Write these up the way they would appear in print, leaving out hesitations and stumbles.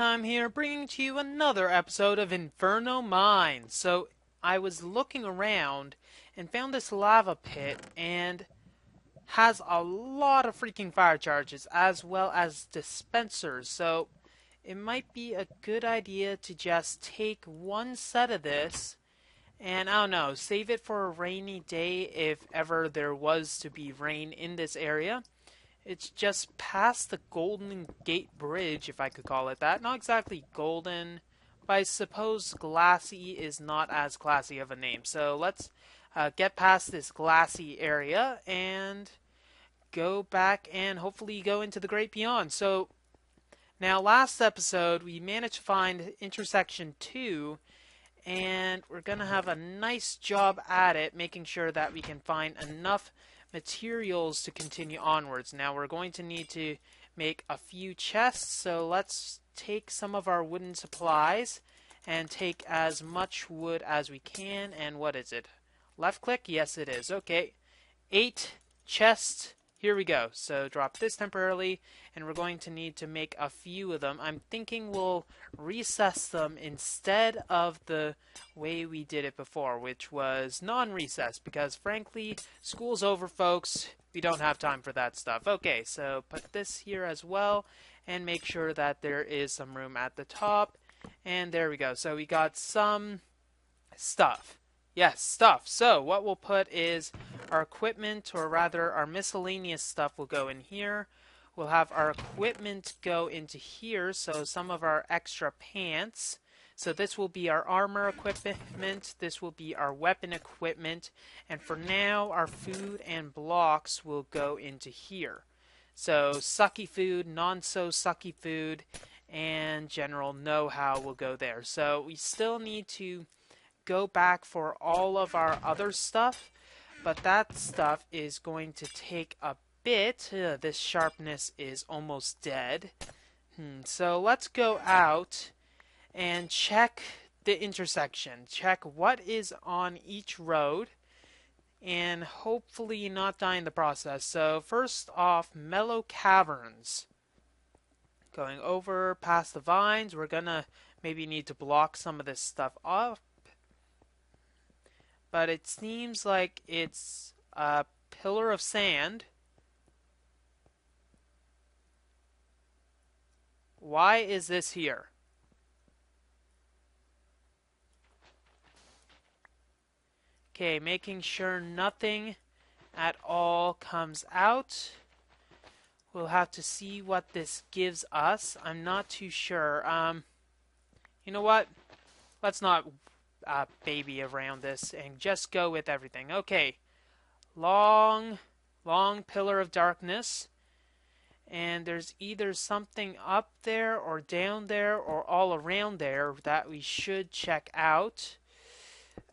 WayofFlowingTime here, bringing to you another episode of Inferno Mine. So, I was looking around and found this lava pit, and has a lot of freaking fire charges, as well as dispensers. So, it might be a good idea to just take one set of this, and I don't know, save it for a rainy day if ever there was to be rain in this area. It's just past the Golden Gate Bridge, if I could call it that. Not exactly golden, but I suppose glassy is not as classy of a name. So let's get past this glassy area and go back and hopefully go into the Great Beyond. So now last episode we managed to find intersection 2, and we're going to have a nice job at it, making sure that we can find enough materials to continue onwards. Now we're going to need to make a few chests, so let's take some of our wooden supplies and take as much wood as we can. And what is it? Left click? Yes, it is. Okay. 8 chests. Here we go. So drop this temporarily, and we're going to need to make a few of them. I'm thinking we'll recess them instead of the way we did it before, which was non-recess, because frankly, school's over, folks. We don't have time for that stuff. Okay, so put this here as well, and make sure that there is some room at the top. And there we go. So we got some stuff. Yes, stuff. So what we'll put is our equipment, or rather our miscellaneous stuff, will go in here. We'll have our equipment go into here, so some of our extra pants. So this will be our armor equipment, this will be our weapon equipment, and for now our food and blocks will go into here. So sucky food, non-so-sucky food, and general know-how will go there. So we still need to go back for all of our other stuff, but that stuff is going to take a bit. This sharpness is almost dead. So let's go out and check the intersection. Check what is on each road, and hopefully not die in the process. So first off, Mellow Caverns. Going over past the vines, we're gonna maybe need to block some of this stuff off. But it seems like it's a pillar of sand. Why is this here? Okay, making sure nothing at all comes out. We'll have to see what this gives us. I'm not too sure. You know what? Let's not baby around this and just go with everything. Okay, long pillar of darkness, and there's either something up there or down there or all around there that we should check out.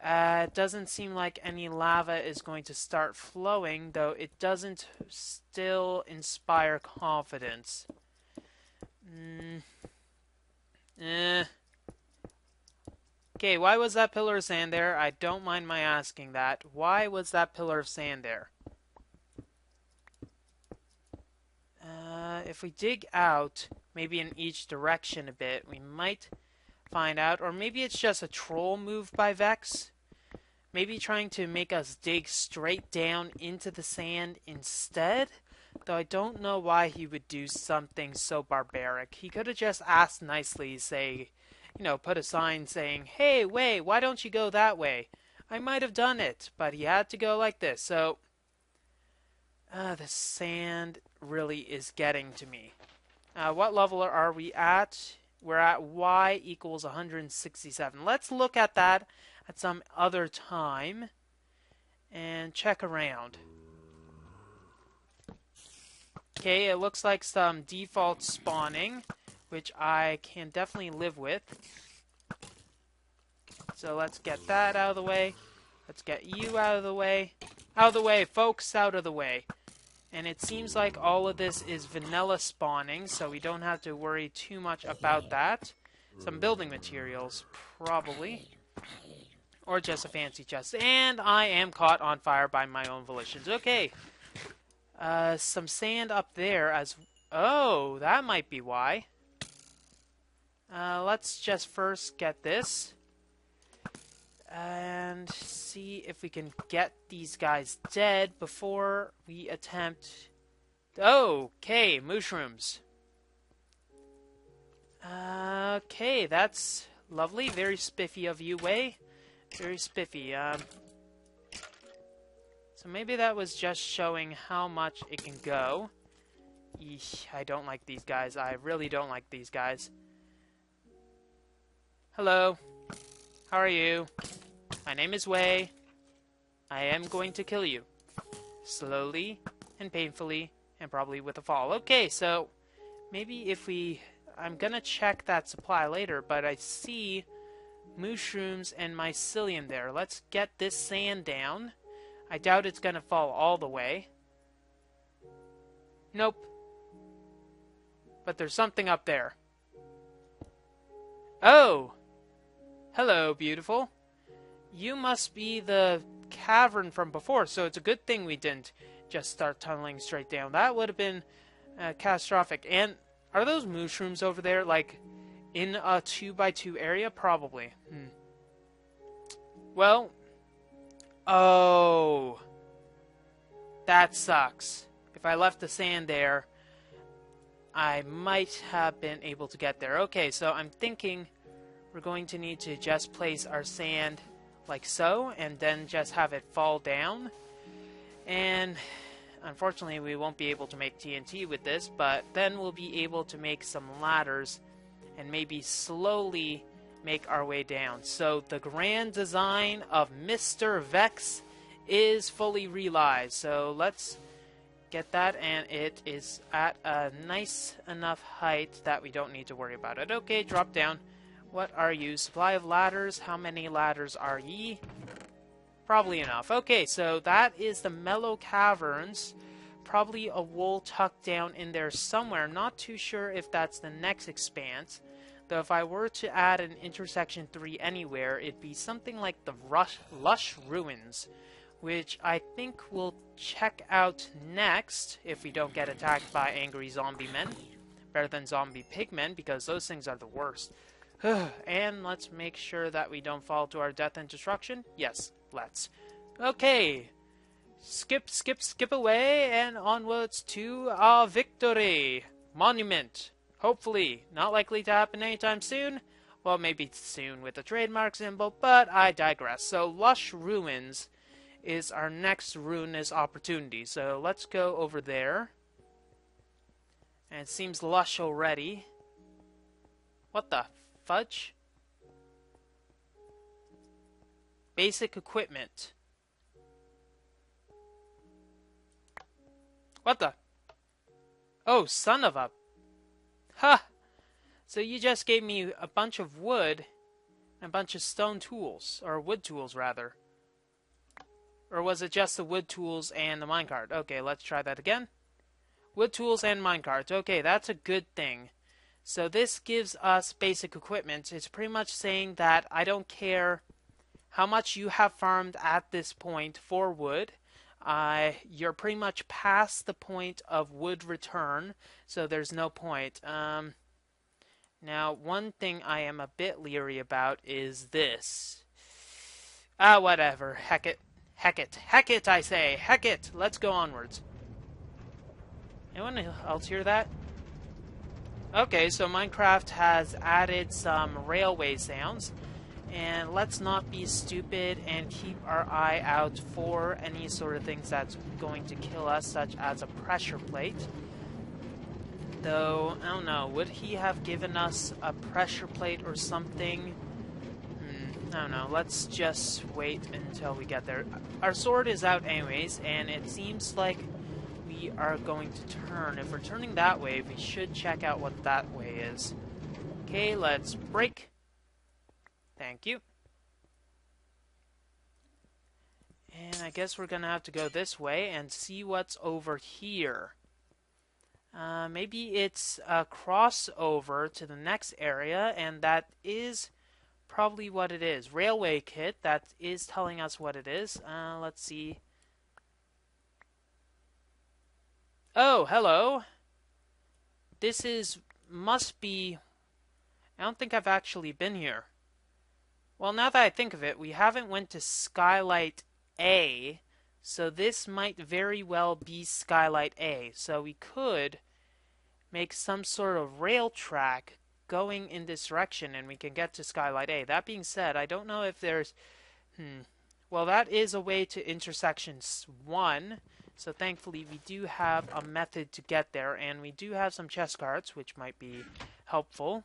It doesn't seem like any lava is going to start flowing, though it doesn't still inspire confidence. Okay, why was that pillar of sand there? I don't mind my asking that. Why was that pillar of sand there? If we dig out, maybe in each direction a bit, we might find out. Or maybe it's just a troll move by Vex. Maybe trying to make us dig straight down into the sand instead. Though I don't know why he would do something so barbaric. He could have just asked nicely, say, you know, put a sign saying, "Hey, Way, why don't you go that way?" I might have done it, but he had to go like this. So, the sand really is getting to me. What level are we at? We're at Y equals 167. Let's look at that at some other time and check around. Okay, it looks like some default spawning, which I can definitely live with. So let's get that out of the way. Let's get you out of the way. Out of the way, folks, out of the way. And it seems like all of this is vanilla spawning, so we don't have to worry too much about that. Some building materials, probably. Or just a fancy chest. And I am caught on fire by my own volitions. Okay. Some sand up there as... Oh, that might be why. Let's just first get this. And see if we can get these guys dead before we attempt... Okay, mushrooms. Okay, that's lovely. Very spiffy of you, Way. Very spiffy. So maybe that was just showing how much it can go. Eesh, I don't like these guys. I really don't like these guys. Hello. How are you? My name is Way. I am going to kill you. Slowly and painfully and probably with a fall. Okay, so maybe if we... I'm gonna check that supply later, but I see mushrooms and mycelium there. Let's get this sand down. I doubt it's gonna fall all the way. Nope. But there's something up there. Oh! Hello, beautiful. You must be the cavern from before, so it's a good thing we didn't just start tunneling straight down. That would have been catastrophic. And are those mushrooms over there, like, in a 2x2 area? Probably. Well, oh, that sucks. If I left the sand there, I might have been able to get there. Okay, so I'm thinking we're going to need to just place our sand like so, and then just have it fall down. And unfortunately, we won't be able to make TNT with this, but then we'll be able to make some ladders and maybe slowly make our way down. So the grand design of Mr. Vex is fully realized. So let's get that, and it is at a nice enough height that we don't need to worry about it. Okay, drop down. What are you? Supply of ladders. How many ladders are ye? Probably enough. Okay, so that is the Mellow Caverns. Probably a wool tucked down in there somewhere. Not too sure if that's the next expanse. Though if I were to add an intersection 3 anywhere, it'd be something like the Lush Ruins, which I think we'll check out next if we don't get attacked by angry zombie men. Better than zombie pigmen, because those things are the worst. And let's make sure that we don't fall to our death and destruction. Yes, let's. Okay. Skip away and onwards to our victory. Monument. Hopefully. Not likely to happen anytime soon. Well, maybe soon with the trademark symbol, but I digress. So, Lush Ruins is our next ruinous opportunity. So, let's go over there. And it seems lush already. What the fudge? Basic equipment. What the? Oh, son of a... Ha! So you just gave me a bunch of wood and a bunch of stone tools. Or wood tools, rather. Or was it just the wood tools and the minecart? Okay, let's try that again. Wood tools and minecart. Okay, that's a good thing. So this gives us basic equipment. It's pretty much saying that I don't care how much you have farmed at this point for wood. You're pretty much past the point of wood return, so there's no point. Now, one thing I am a bit leery about is this. Whatever. Heck it. Heck it. Heck it, I say. Heck it. Let's go onwards. Anyone else hear that? Okay, so Minecraft has added some railway sounds. And let's not be stupid and keep our eye out for any sort of things that's going to kill us, such as a pressure plate. Though, I don't know, would he have given us a pressure plate or something? I don't know, let's just wait until we get there. Our sword is out anyways, and it seems like we are going to turn. If we're turning that way, we should check out what that way is. Okay, let's break. Thank you. And I guess we're going to have to go this way and see what's over here. Maybe it's a crossover to the next area, and that is probably what it is. Railway kit, that is telling us what it is. Let's see. Oh, hello. This must be I don't think I've actually been here. Well, now that I think of it, we haven't went to Skylight A, so this might very well be Skylight A. So we could make some sort of rail track going in this direction and we can get to Skylight A. That being said, I don't know if there's... Well, that is a way to intersection 1, so thankfully we do have a method to get there, and we do have some chest cards, which might be helpful.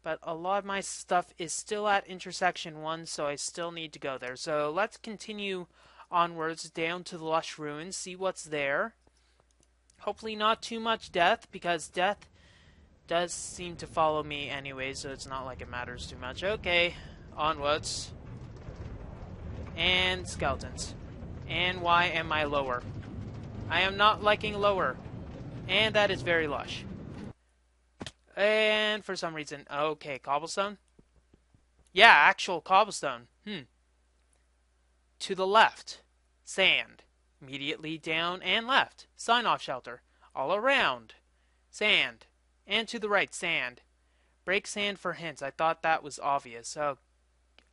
But a lot of my stuff is still at intersection 1, so I still need to go there. So let's continue onwards down to the Lush Ruins, see what's there. Hopefully not too much death, because death does seem to follow me anyway, so it's not like it matters too much. Okay, onwards. And skeletons. And why am I lower? I am not liking lower. And that is very lush. And for some reason, okay, cobblestone? Yeah, actual cobblestone. To the left, sand. Immediately down and left, sign-off shelter. All around, sand. And to the right, sand. Break sand for hints. I thought that was obvious. Oh,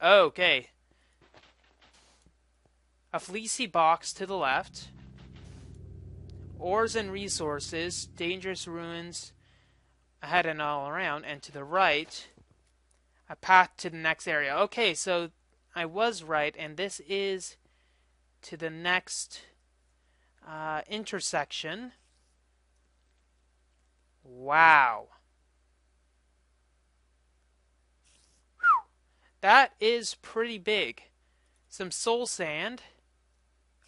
okay. A fleecy box to the left. Ores and resources. Dangerous ruins ahead and all around. And to the right, a path to the next area. Okay, so I was right. And this is to the next intersection. Wow. Whew. That is pretty big. Some soul sand.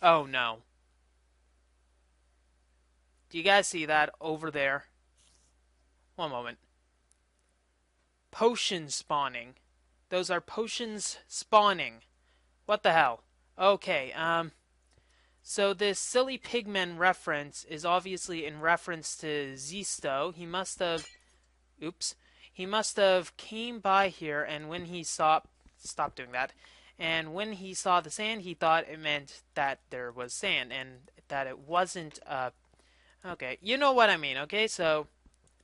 Oh no. Do you guys see that over there? One moment. Potion spawning. Those are potions spawning. What the hell? Okay, so this silly pigman reference is obviously in reference to Zisto. He must have... Oops. He must have came by here, and when he saw... Stop doing that. And when he saw the sand, he thought it meant that there was sand, and that it wasn't, okay, you know what I mean, okay? So,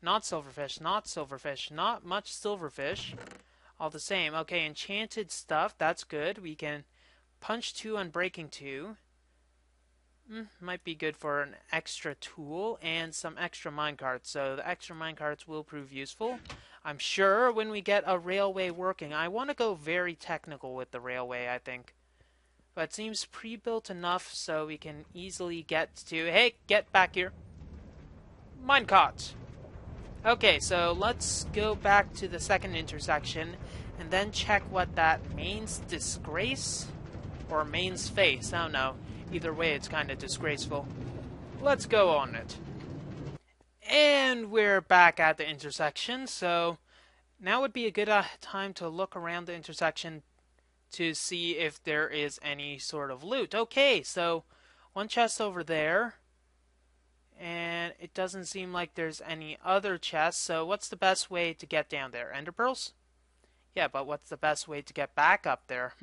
not silverfish, not much silverfish. All the same. Okay, enchanted stuff, that's good. We can punch 2 on breaking 2. Might be good for an extra tool and some extra minecarts. So the extra minecarts will prove useful. I'm sure when we get a railway working. I want to go very technical with the railway, I think. But it seems pre-built enough so we can easily get to... Hey, get back here. Minecart. Okay, so let's go back to the second intersection and then check what that Main's Disgrace or Main's Face. I don't know. Either way, it's kind of disgraceful. Let's go on it. And we're back at the intersection, so now would be a good time to look around the intersection to see if there is any sort of loot. Okay, so one chest over there, and it doesn't seem like there's any other chests, so what's the best way to get down there? Ender pearls? Yeah, but what's the best way to get back up there?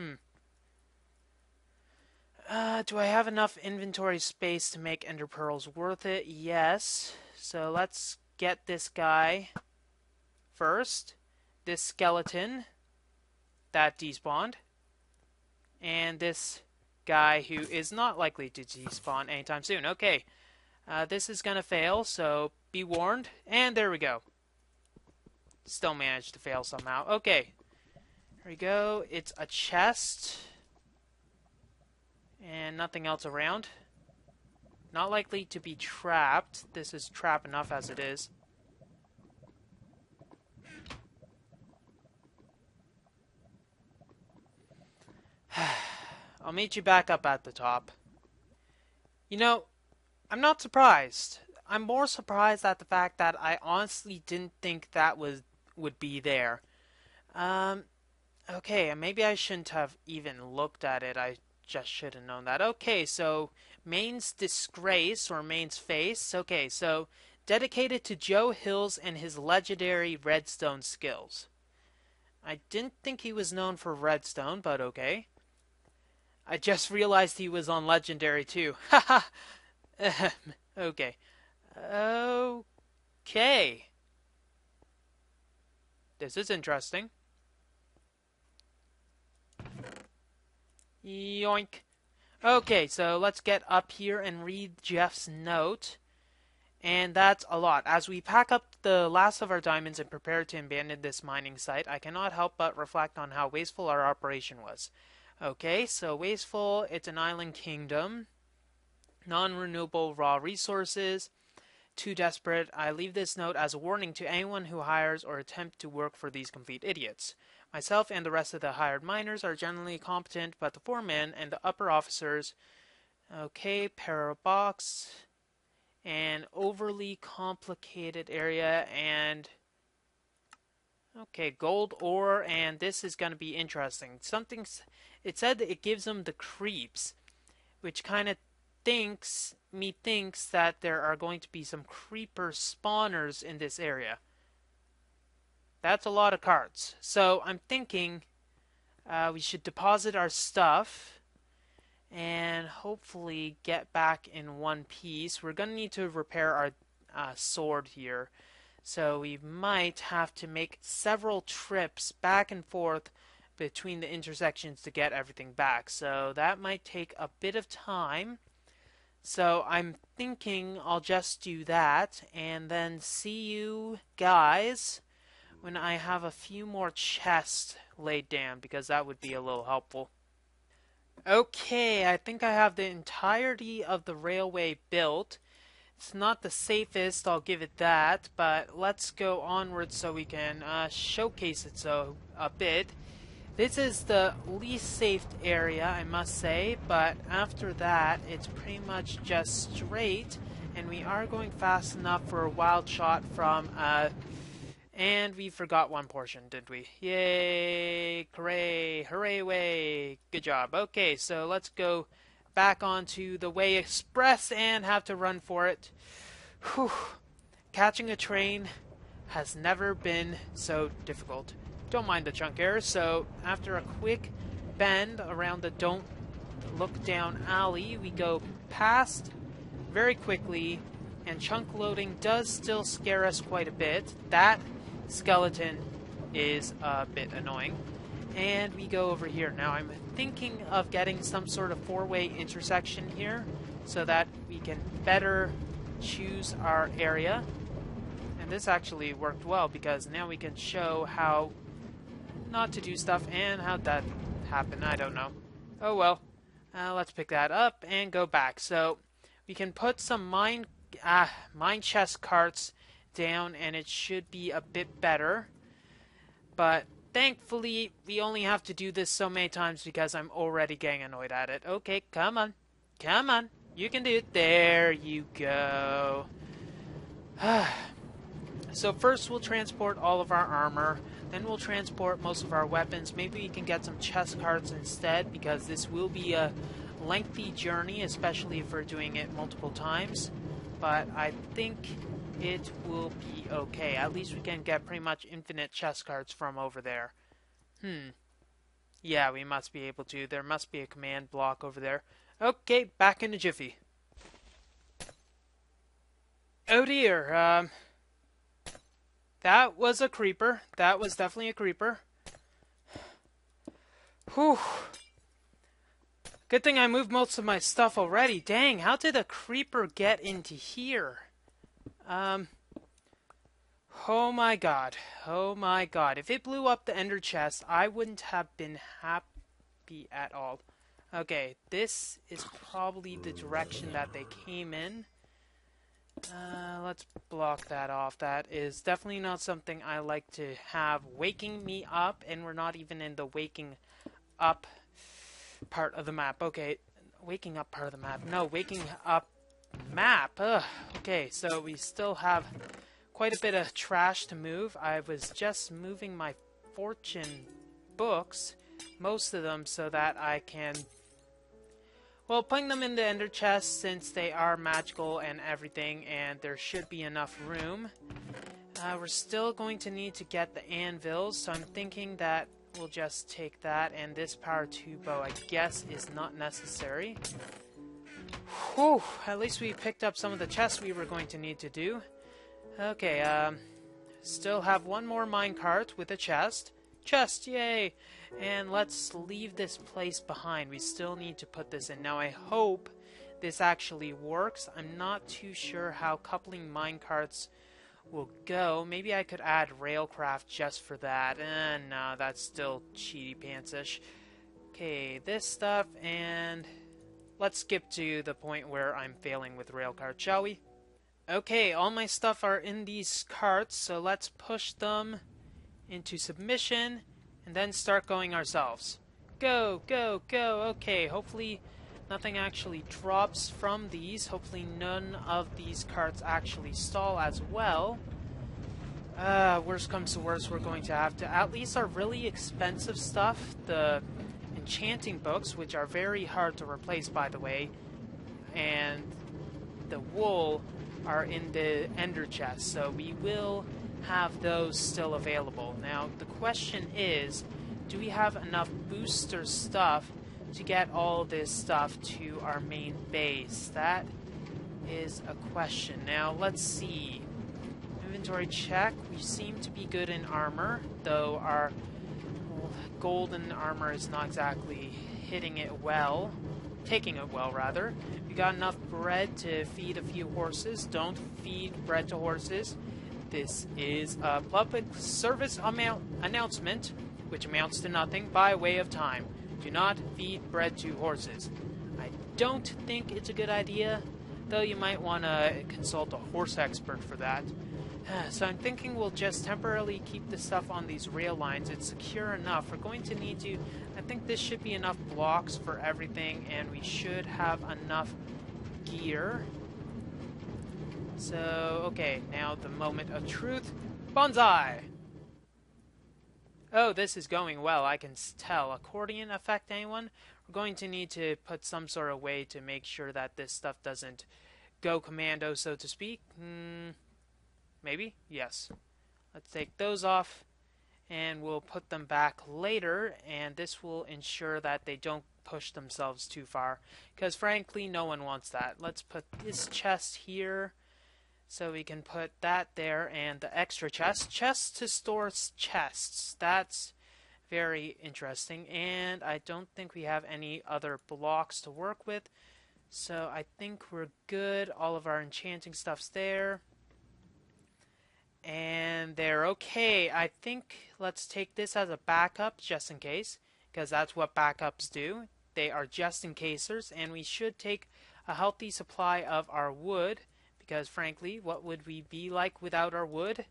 Do I have enough inventory space to make ender pearls worth it? Yes. So let's get this guy first. This skeleton that despawned. And this guy who is not likely to despawn anytime soon. Okay. This is gonna fail, so be warned. And there we go. Still managed to fail somehow. Okay. Here we go. It's a chest. And nothing else around. Not likely to be trapped. This is trap enough as it is. I'll meet you back up at the top. You know, I'm not surprised. I'm more surprised at the fact that I honestly didn't think that would be there. Okay, maybe I shouldn't have even looked at it. I just should have known that. Okay, so Main's Disgrace or Main's Face. Okay, so dedicated to Joe Hills and his legendary redstone skills. I didn't think he was known for redstone, but okay. I just realized he was on legendary too. Haha. Okay. Okay. this is interesting. Yoink. Okay, so let's get up here and read Jeff's note. And that's a lot. As we pack up the last of our diamonds and prepare to abandon this mining site, I cannot help but reflect on how wasteful our operation was. Okay, so wasteful, it's an island kingdom. Non-renewable raw resources. Too desperate. I leave this note as a warning to anyone who hires or attempts to work for these complete idiots. Myself and the rest of the hired miners are generally competent, but the foremen and the upper officers... Okay, parabox... an overly complicated area, and okay, gold ore, and this is going to be interesting. It said that it gives them the creeps, which kind of thinks that there are going to be some creeper spawners in this area. That's a lot of cards. So I'm thinking we should deposit our stuff and hopefully get back in one piece. We're going to need to repair our sword here. So we might have to make several trips back and forth between the intersections to get everything back. So that might take a bit of time. So I'm thinking I'll just do that and then see you guys when I have a few more chests laid down, because that would be a little helpful. Okay, I think I have the entirety of the railway built. It's not the safest, I'll give it that, but let's go onwards so we can showcase it a bit. This is the least safe area, I must say, but after that, it's pretty much just straight, and we are going fast enough for a wild shot from, and we forgot one portion, didn't we? Yay! Hooray! Hooray way! Good job. Okay, so let's go back onto the Way Express and have to run for it. Whew. Catching a train has never been so difficult. Don't mind the chunk errors. So after a quick bend around the don't look down alley, we go past very quickly, and chunk loading does still scare us quite a bit. That skeleton is a bit annoying. And we go over here. Now I'm thinking of getting some sort of four-way intersection here so that we can better choose our area. And this actually worked well, because now we can show how not to do stuff and how that happened. I don't know. Oh well. Let's pick that up and go back. So we can put some mine chest carts down and it should be a bit better. But thankfully, we only have to do this so many times because I'm already getting annoyed at it. Okay, come on. Come on. You can do it. There you go. So first we'll transport all of our armor. Then we'll transport most of our weapons. Maybe we can get some chest carts instead, because this will be a lengthy journey, especially if we're doing it multiple times. But I think it will be okay. At least we can get pretty much infinite chest carts from over there. Yeah, we must be able to. There must be a command block over there. Okay, back in a jiffy. Oh dear, that was a creeper. That was definitely a creeper. Whew. Good thing I moved most of my stuff already. Dang, how did a creeper get into here? Oh my god. Oh my god. If it blew up the ender chest, I wouldn't have been happy at all. Okay, this is probably the direction that they came in. Let's block that off. That is definitely not something I like to have waking me up, and we're not even in the waking up part of the map. Okay, waking up part of the map. No, waking up map. Ugh. Okay, so we still have quite a bit of trash to move. I was just moving my fortune books, most of them, so that I can... Well, putting them in the ender chest, since they are magical and everything, and there should be enough room. We're still going to need to get the anvils, so I'm thinking that we'll just take that, and this power 2 bow, I guess, is not necessary. Whew, at least we picked up some of the chests we were going to need to do. Okay, Still have one more minecart with a chest. Chest, yay! And let's leave this place behind. We still need to put this in. Now I hope this actually works. I'm not too sure how coupling minecarts will go. Maybe I could add railcraft just for that. No, that's still cheaty pantsish. Okay, this stuff, and let's skip to the point where I'm failing with railcart, shall we? Okay, all my stuff are in these carts, so let's push them into submission and then start going ourselves. Go, go, go. Okay, hopefully nothing actually drops from these. Hopefully none of these carts actually stall as well. Worst comes to worst, we're going to have to at least our really expensive stuff, the enchanting books, which are very hard to replace, by the way, and the wool are in the ender chest, so we will have those still available. Now, the question is, do we have enough booster stuff to get all this stuff to our main base? That is a question. Now, let's see. Inventory check. We seem to be good in armor, though our golden armor is not exactly hitting it well. Taking it well, rather. We got enough bread to feed a few horses. Don't feed bread to horses. This is a public service announcement, which amounts to nothing, by way of time. Do not feed bread to horses. I don't think it's a good idea, though you might want to consult a horse expert for that. So I'm thinking we'll just temporarily keep the stuff on these rail lines. It's secure enough. We're going to need to... I think this should be enough blocks for everything, and we should have enough gear. So, okay, now the moment of truth. Bonsai! Oh, this is going well, I can tell. Accordion affect anyone? We're going to need to put some sort of way to make sure that this stuff doesn't go commando, so to speak. Maybe? Yes. Let's take those off, and we'll put them back later, and this will ensure that they don't push themselves too far, because frankly, no one wants that. Let's put this chest here, so we can put that there, and the extra chest. Chests to store chests. That's very interesting, and I don't think we have any other blocks to work with, so I think we're good. All of our enchanting stuff's there. And they're okay. I think let's take this as a backup just in case, because that's what backups do. They are just in casers, and we should take a healthy supply of our wood, because frankly, what would we be like without our wood?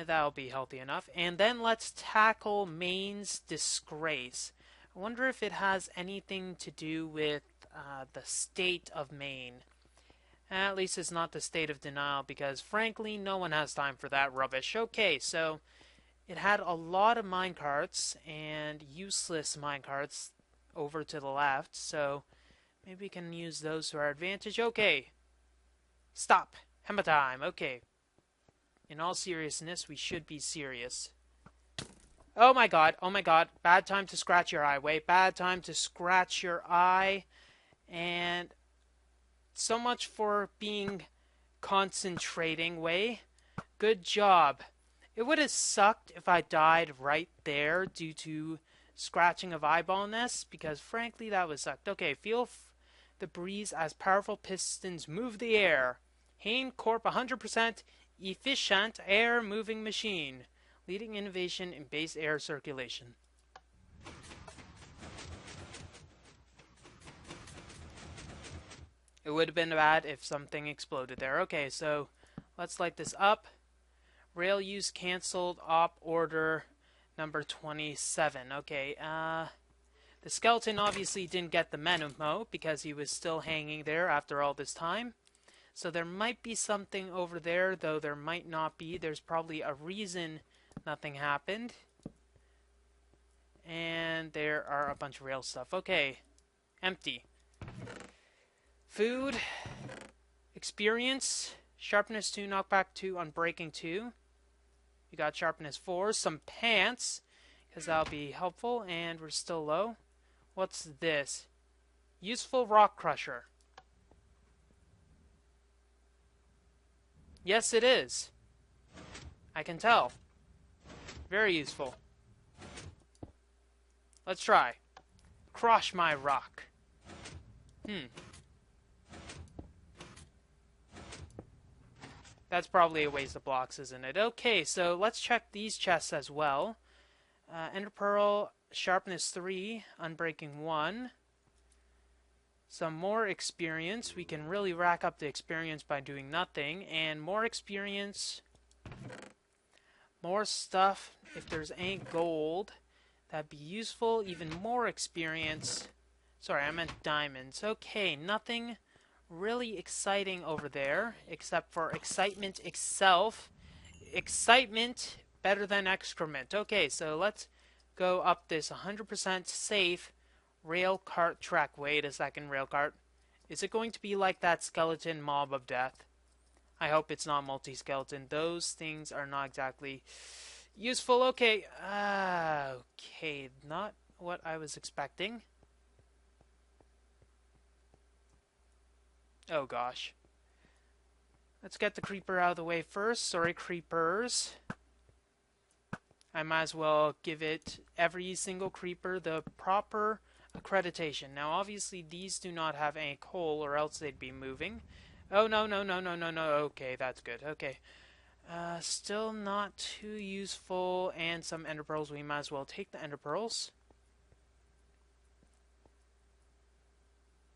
That'll be healthy enough. And then let's tackle Maine's disgrace. I wonder if it has anything to do with the state of Maine. At least it's not the state of denial, because frankly, no one has time for that rubbish. Okay, so it had a lot of minecarts and useless minecarts over to the left, so maybe we can use those to our advantage. Okay, stop. Hammer time. Okay. In all seriousness, we should be serious. Oh my god, bad time to scratch your eye, Way. Bad time to scratch your eye. And so much for being concentrating, Way. Good job. It would have sucked if I died right there due to scratching of eyeballness, because frankly that was sucked. Okay, feel the breeze as powerful pistons move the air. Hane Corp 100% efficient air moving machine. Leading innovation in base air circulation. It would have been bad if something exploded there. Okay, so let's light this up. Rail use cancelled. Op order number 27. Okay, the skeleton obviously didn't get the memo because he was still hanging there after all this time. So there might be something over there, though there might not be. There's probably a reason nothing happened. And there are a bunch of rail stuff. Okay, empty. Food, experience, sharpness 2, knockback 2, unbreaking 2. We got sharpness 4, some pants, because that'll be helpful, and we're still low. What's this? Useful rock crusher. Yes, it is. I can tell. Very useful. Let's try. Crush my rock. That's probably a waste of blocks, isn't it? Okay, so let's check these chests as well. Ender Pearl, Sharpness 3, Unbreaking 1. Some more experience. We can really rack up the experience by doing nothing. And more experience. More stuff. If there's any gold, that'd be useful. Even more experience. Sorry, I meant diamonds. Okay, nothing really exciting over there, except for excitement itself. Excitement better than excrement. Okay, so let's go up this 100% safe rail cart track. Wait a second, rail cart. Is it going to be like that skeleton mob of death? I hope it's not multi-skeleton. Those things are not exactly useful. Okay, okay, not what I was expecting. Oh gosh. Let's get the creeper out of the way first. Sorry, creepers. I might as well give it, every single creeper, the proper accreditation. Now, obviously, these do not have any coal, or else they'd be moving. Oh, no, no, no, no, no, no. Okay, that's good. Okay. Still not too useful. And some ender pearls. We might as well take the ender pearls.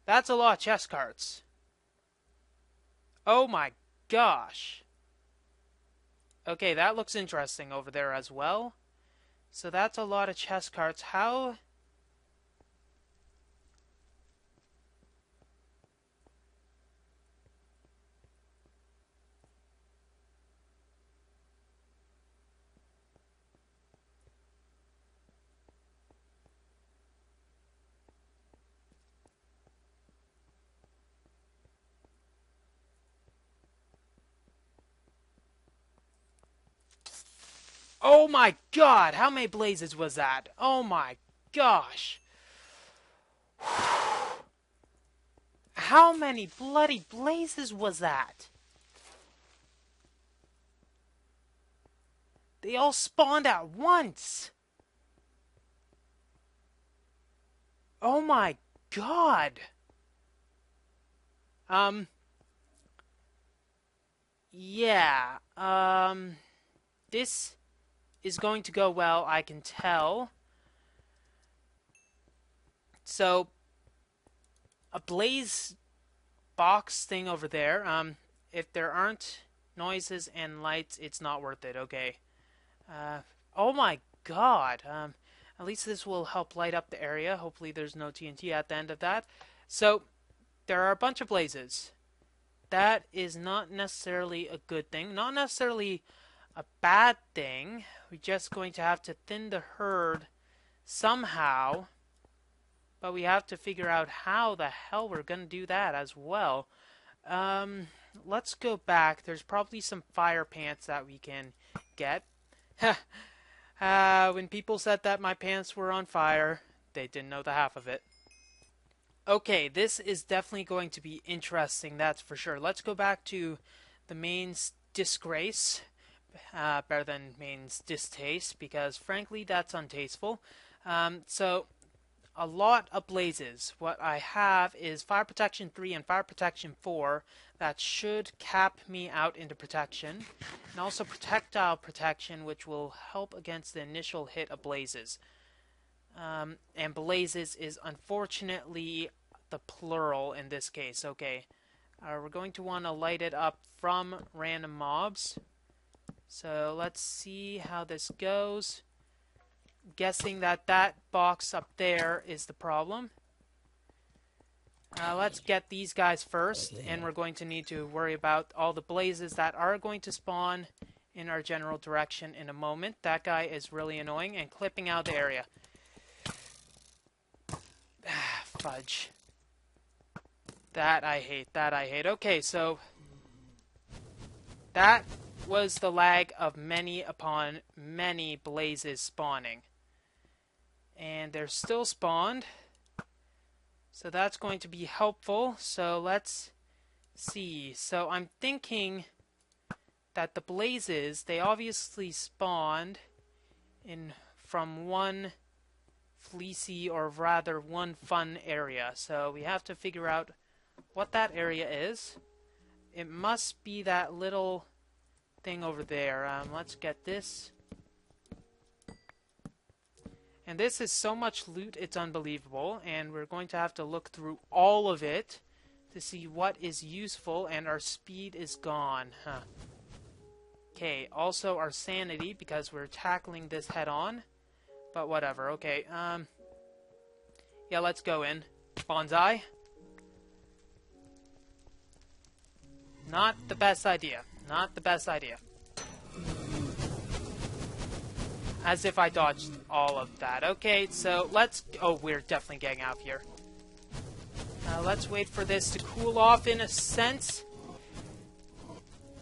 That's a lot of chest carts. Oh my gosh. Okay, that looks interesting over there as well. So that's a lot of chest carts. How... Oh my god! How many blazes was that? Oh my gosh! How many bloody blazes was that? They all spawned at once! Oh my god! Yeah, this is going to go well, I can tell. So, a blaze box thing over there. If there aren't noises and lights, it's not worth it. Okay. Oh my god. At least this will help light up the area. Hopefully there's no TNT at the end of that. So, there are a bunch of blazes. That is not necessarily a good thing. Not necessarily a bad thing. We're just going to have to thin the herd somehow. But we have to figure out how the hell we're going to do that as well. Let's go back. There's probably some fire pants that we can get. When people said that my pants were on fire, they didn't know the half of it. Okay, this is definitely going to be interesting, that's for sure. Let's go back to the main's disgrace. Better than main's distaste, because frankly that's untasteful. So a lot of blazes. What I have is fire protection 3 and fire protection 4 that should cap me out into protection, and also projectile protection, which will help against the initial hit of blazes. And blazes is unfortunately the plural in this case. Okay, we're going to want to light it up from random mobs. So let's see how this goes. Guessing that that box up there is the problem. Let's get these guys first, and we're going to need to worry about all the blazes that are going to spawn in our general direction in a moment. That guy is really annoying and clipping out the area. Fudge. That I hate. That I hate. Okay, so that was the lag of many upon many blazes spawning. And they're still spawned. So that's going to be helpful. So let's see. So I'm thinking that the blazes, they obviously spawned in from one fleecy, or rather one fun area. So we have to figure out what that area is. It must be that little thing over there. Let's get this. And this is so much loot, it's unbelievable. And we're going to have to look through all of it to see what is useful, and our speed is gone. Okay, also our sanity, because we're tackling this head on. But whatever, okay. Yeah, let's go in. Bonsai. Not the best idea. Not the best idea. As if I dodged all of that. Okay, so let's... Oh, we're definitely getting out of here. Let's wait for this to cool off in a sense.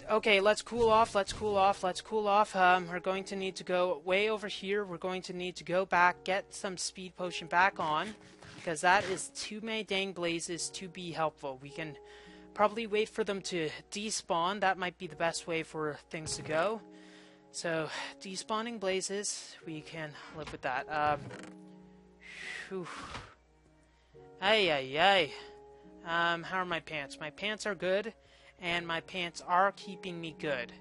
Okay, let's cool off, let's cool off, let's cool off. We're going to need to go way over here. We're going to need to go back, get some speed potion back on, because that is too many dang blazes to be helpful. We can probably wait for them to despawn. That might be the best way for things to go. So, despawning blazes, we can live with that. Whew. Ay, ay, ay. How are my pants? My pants are good, and my pants are keeping me good.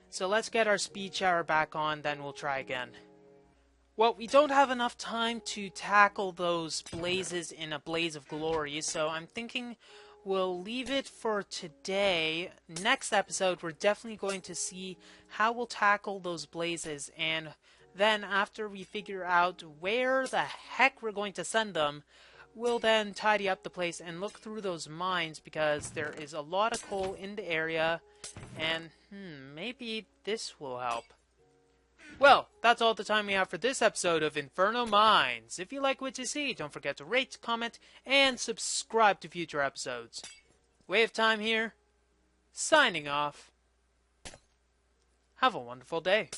So let's get our speed shower back on, then we'll try again. Well, we don't have enough time to tackle those blazes in a blaze of glory, so I'm thinking we'll leave it for today. Next episode, we're definitely going to see how we'll tackle those blazes, and then after we figure out where the heck we're going to send them, we'll then tidy up the place and look through those mines, because there is a lot of coal in the area, and maybe this will help. Well, that's all the time we have for this episode of Inferno Mines. If you like what you see, don't forget to rate, comment, and subscribe to future episodes. Way of Time here, signing off. Have a wonderful day.